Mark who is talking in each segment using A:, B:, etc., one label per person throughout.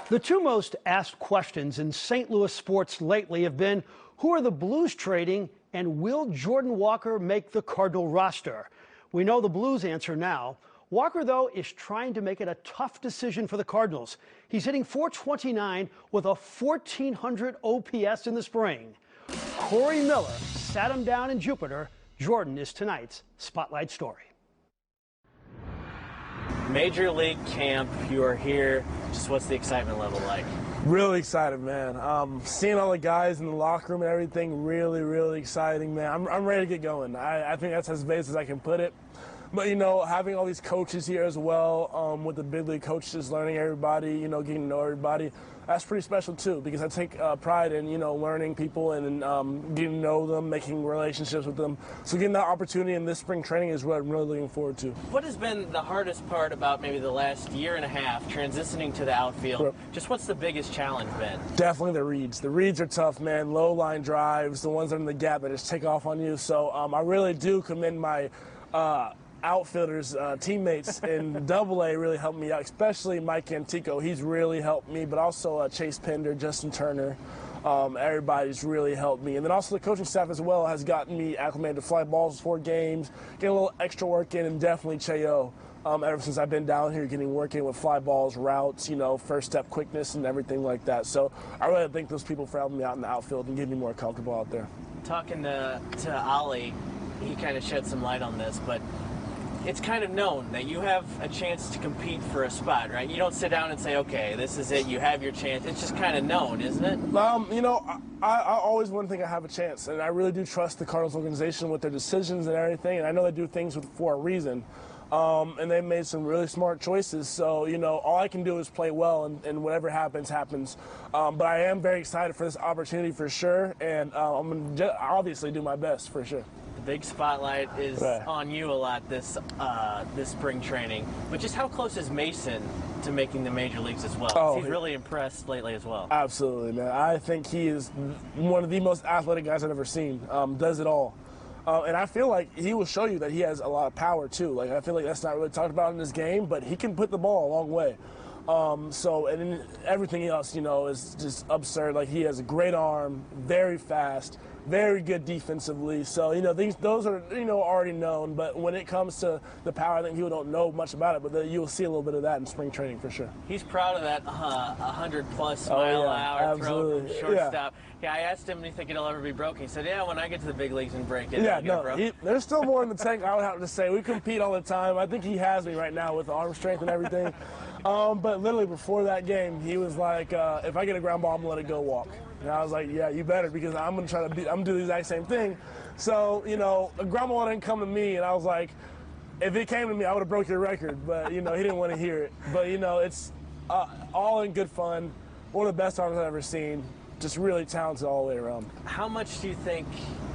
A: The two most asked questions in St. Louis sports lately have been, who are the Blues trading and will Jordan Walker make the Cardinal roster? We know the Blues answer now. Walker, though, is trying to make it a tough decision for the Cardinals. He's hitting .429 with a 1,400 OPS in the spring. Corey Miller sat him down in Jupiter. Jordan is tonight's Spotlight story.
B: Major League camp, you are here. Just what's the excitement level like?
C: Really excited, man. Seeing all the guys in the locker room and everything, really exciting, man. I'm ready to get going. I think that's as base as I can put it. But, you know, having all these coaches here as well, with the big league coaches, learning everybody, you know, getting to know everybody, that's pretty special too, because I take pride in, you know, learning people and getting to know them, making relationships with them. So getting that opportunity in this spring training is what I'm really looking forward to.
B: What has been the hardest part about maybe the last year and a half transitioning to the outfield?
C: Right.
B: Just what's the biggest challenge been?
C: Definitely the reads. The reads are tough, man. Low line drives, the ones that are in the gap that just take off on you. So I really do commend my outfielders, teammates in Double-A really helped me out, especially Mike Antico. He's really helped me, but also Chase Pender, Justin Turner. Everybody's really helped me. And then also the coaching staff as well has gotten me acclimated to fly balls before games, getting a little extra work in, and definitely Cheo. Ever since I've been down here, getting work in with fly balls, routes, you know, first step quickness and everything like that. So I really thank those people for helping me out in the outfield and getting me more comfortable out there.
B: Talking to Ollie, he kind of shed some light on this, but it's kind of known that you have a chance to compete for a spot, right? You don't sit down and say, okay, this is it, you have your chance. It's just kind of known, isn't it?
C: You know, I always want to think I have a chance, and I really do trust the Cardinals organization with their decisions and everything, and I know they do things for a reason. And they've made some really smart choices, so, you know, all I can do is play well, and whatever happens, happens. But I am very excited for this opportunity for sure, and I'm going to obviously do my best for sure.
B: The big spotlight is on you a lot this spring training, but just how close is Mason to making the major leagues as well?
C: Oh,
B: he's really impressed lately as well.
C: Absolutely, man. I think he is one of the most athletic guys I've ever seen. Does it all. And I feel like he will show you that he has a lot of power too. Like, I feel like that's not really talked about in this game, but he can put the ball a long way. And then everything else, you know, is just absurd. Like, he has a great arm, very fast, very good defensively. So, you know, those are, you know, already known. But when it comes to the power, I think people don't know much about it. But you'll see a little bit of that in spring training for sure.
B: He's proud of that 100-plus mile-an-hour throw from shortstop. Yeah, I asked him, do you think it'll ever be broken? He said, yeah, when I get to the big leagues and break it, it'll get broken.
C: There's still more in the tank, I would have to say. We compete all the time. I think he has me right now with the arm strength and everything. But literally before that game, he was like, if I get a ground ball, I'm going to let it go walk. And I was like, yeah, you better, because I'm going to try to I'm going to do the exact same thing. So, you know, a ground ball didn't come to me, and I was like, if it came to me, I would have broke your record. But, you know, he didn't want to hear it. But, you know, it's all in good fun. One of the best arms I've ever seen. Just really talented all the way around.
B: How much do you think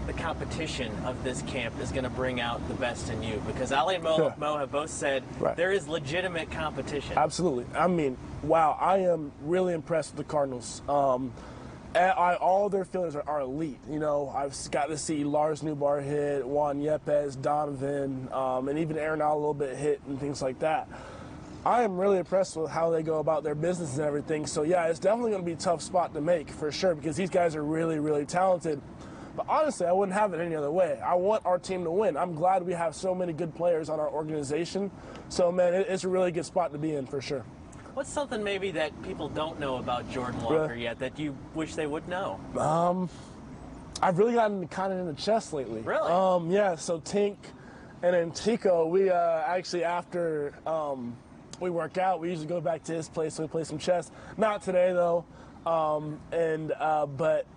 B: the competition of this camp is going to bring out the best in you? Because Ali and Mo have both said there is legitimate competition.
C: Absolutely. I mean, wow, I am really impressed with the Cardinals. All their fielders are elite. You know, I've got to see Lars Newbar hit, Juan Yepes, Donovan, and even Arenado a little bit hit and things like that. I am really impressed with how they go about their business and everything. So, yeah, it's definitely going to be a tough spot to make for sure, because these guys are really talented. But honestly, I wouldn't have it any other way. I want our team to win. I'm glad we have so many good players on our organization. So, man, it's a really good spot to be in for sure.
B: What's something maybe that people don't know about Jordan Walker yet that you wish they would know?
C: I've really gotten kind of into chess lately.
B: Really?
C: Yeah, so Tink and Antico, we actually after we work out, we usually go back to his place and we play some chess. Not today, though. But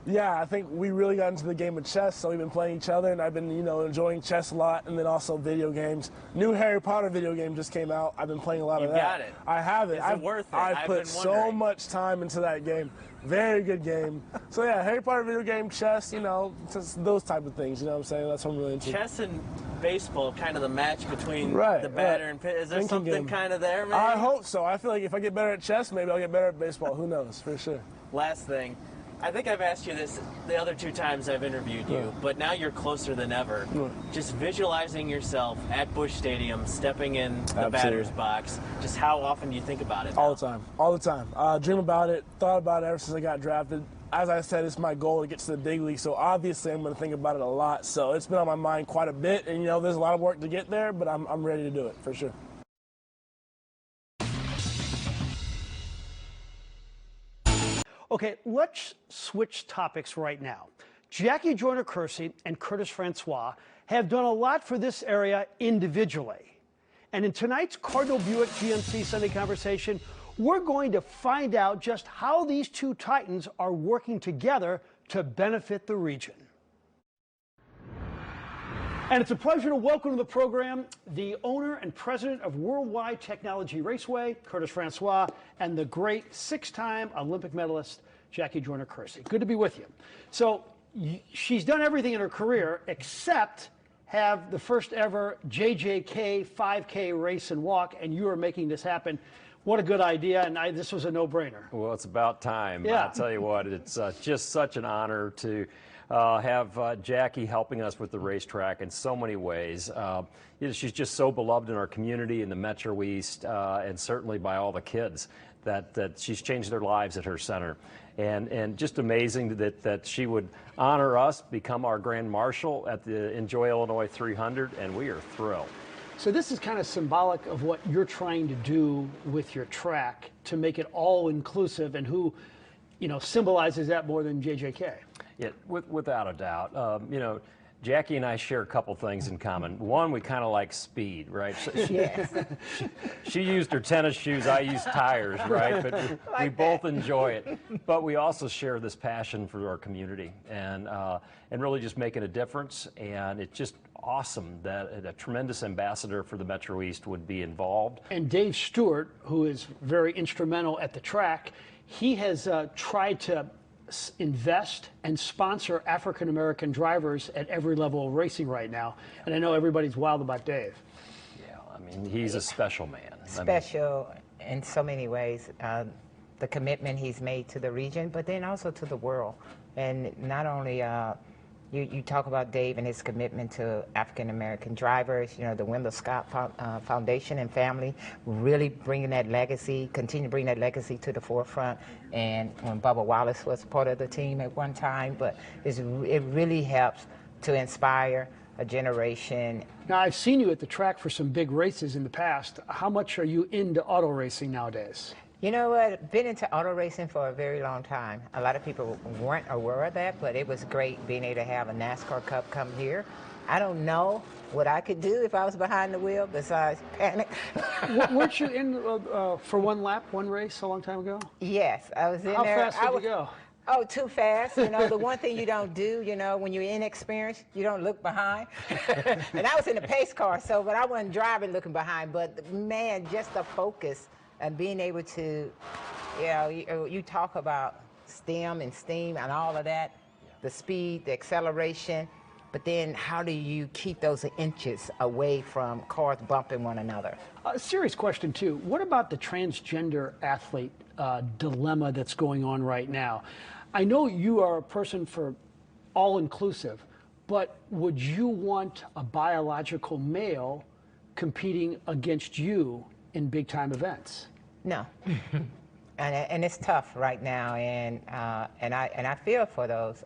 C: yeah, I think we really got into the game of chess, so we've been playing each other, and I've been, you know, enjoying chess a lot, and then also video games. New Harry Potter video game just came out. I've been playing a lot of that.
B: You got it.
C: I have it.
B: Is it worth it?
C: I've put so much time into that game. Very good game. So yeah, Harry Potter video game, chess, you know, just those type of things. You know what I'm saying? That's what I'm really into.
B: Chess and baseball, kind of the match between the batter and pitcher. Is there something kind of there, man?
C: I hope so. I feel like if I get better at chess, maybe I'll get better at baseball. Who knows? For sure.
B: Last thing. I think I've asked you this the other 2 times I've interviewed you, but now you're closer than ever. Just visualizing yourself at Busch Stadium, stepping in the batter's box, just how often do you think about it now?
C: All the time. All the time. Dream about it, thought about it ever since I got drafted. As I said, it's my goal to get to the big league, so obviously I'm going to think about it a lot. So it's been on my mind quite a bit, and, you know, there's a lot of work to get there, but I'm ready to do it, for sure.
A: Okay, let's switch topics right now. Jackie Joyner-Kersee and Curtis Francois have done a lot for this area individually. And in tonight's Cardinal Buick GMC Sunday Conversation, we're going to find out just how these two titans are working together to benefit the region. And it's a pleasure to welcome to the program the owner and president of Worldwide Technology Raceway, Curtis Francois, and the great 6-time Olympic medalist, Jackie Joyner-Kersee. Good to be with you. So she's done everything in her career except have the first ever JJK 5K race and walk, and you are making this happen. What a good idea, and this was a no-brainer.
D: Well, it's about time.
A: Yeah.
D: I'll tell you what, it's just such an honor to have Jackie helping us with the racetrack in so many ways. You know, she's just so beloved in our community in the Metro East, and certainly by all the kids that she's changed their lives at her center. And just amazing that she would honor us, become our Grand Marshal at the Enjoy Illinois 300, and we are thrilled.
A: So this is kind of symbolic of what you're trying to do with your track to make it all inclusive, and who, you know, symbolizes that more than JJK.
D: Yeah, without a doubt. You know, Jackie and I share a couple things in common. One, we kind of like speed, right? So she used her tennis shoes, I used tires, right? But we both enjoy it. But we also share this passion for our community and really just making a difference. And it's just awesome that a tremendous ambassador for the Metro East would be involved.
A: And Dave Stewart, who is very instrumental at the track, he has tried to invest and sponsor African-American drivers at every level of racing right now. And I know everybody's wild about Dave.
D: Yeah, I mean, he's a special man.
E: Special in so many ways. The commitment he's made to the region, but then also to the world. And not only, you talk about Dave and his commitment to African-American drivers, you know, the Wendell Scott Foundation and family, really bringing that legacy, continue to bring that legacy to the forefront. And when Bubba Wallace was part of the team at one time, but it really helps to inspire a generation.
A: Now, I've seen you at the track for some big races in the past. How much are you into auto racing nowadays?
E: You know what? I've been into auto racing for a very long time. A lot of people weren't aware of that, but it was great being able to have a NASCAR Cup come here. I don't know what I could do if I was behind the wheel besides panic.
A: Weren't you in for one lap, one race a long time ago?
E: Yes, I was in
A: How
E: there.
A: How fast did you go?
E: Oh, too fast. You know, the one thing you don't do, you know, when you're inexperienced, you don't look behind. And I was in a pace car, but I wasn't driving looking behind. But, man, just the focus and being able to, you know, you talk about stem and steam and all of that, the speed, the acceleration, but then how do you keep those inches away from cars bumping one another?
A: A serious question, too. What about the transgender athlete dilemma that's going on right now? I know you are a person for all-inclusive, but would you want a biological male competing against you in big-time events?
E: No. And it's tough right now, and I feel for those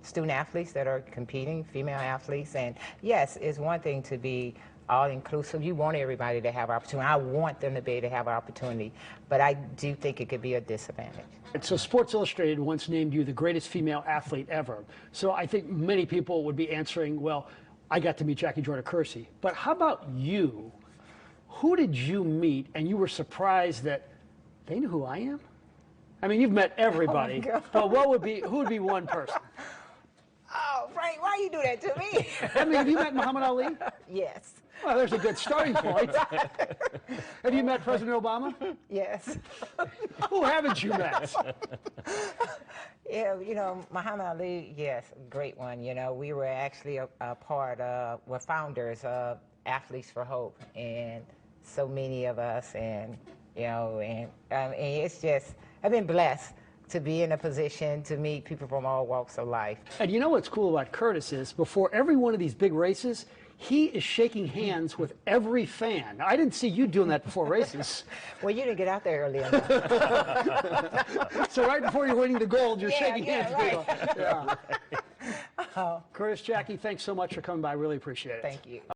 E: student athletes that are competing, female athletes. And yes, it's one thing to be all-inclusive. You want everybody to have opportunity. I want them to be able to have opportunity, but I do think it could be a disadvantage.
A: So Sports Illustrated once named you the greatest female athlete ever. So I think many people would be answering, well, I got to meet Jackie Joyner-Kersee. But how about you? Who did you meet and you were surprised that they knew who I am? I mean, you've met everybody, but who would be one person?
E: Oh, Frank, why you do that to me?
A: I mean, have you met Muhammad Ali?
E: Yes.
A: Well, there's a good starting point. Have you met President Obama?
E: Yes.
A: Who haven't you met?
E: Yeah, you know, Muhammad Ali, yes, great one. You know, we were actually we're founders of Athletes for Hope, and so many of us, and, you know, and it's just, I've been blessed to be in a position to meet people from all walks of life.
A: And you know what's cool about Curtis is before every one of these big races, he is shaking hands with every fan. I didn't see you doing that before races.
E: Well, you didn't get out there early enough.
A: So right before you're winning the gold, you're shaking hands with
E: right.
A: people. Yeah. Curtis, Jackie, thanks so much for coming by. I really appreciate it.
E: Thank you.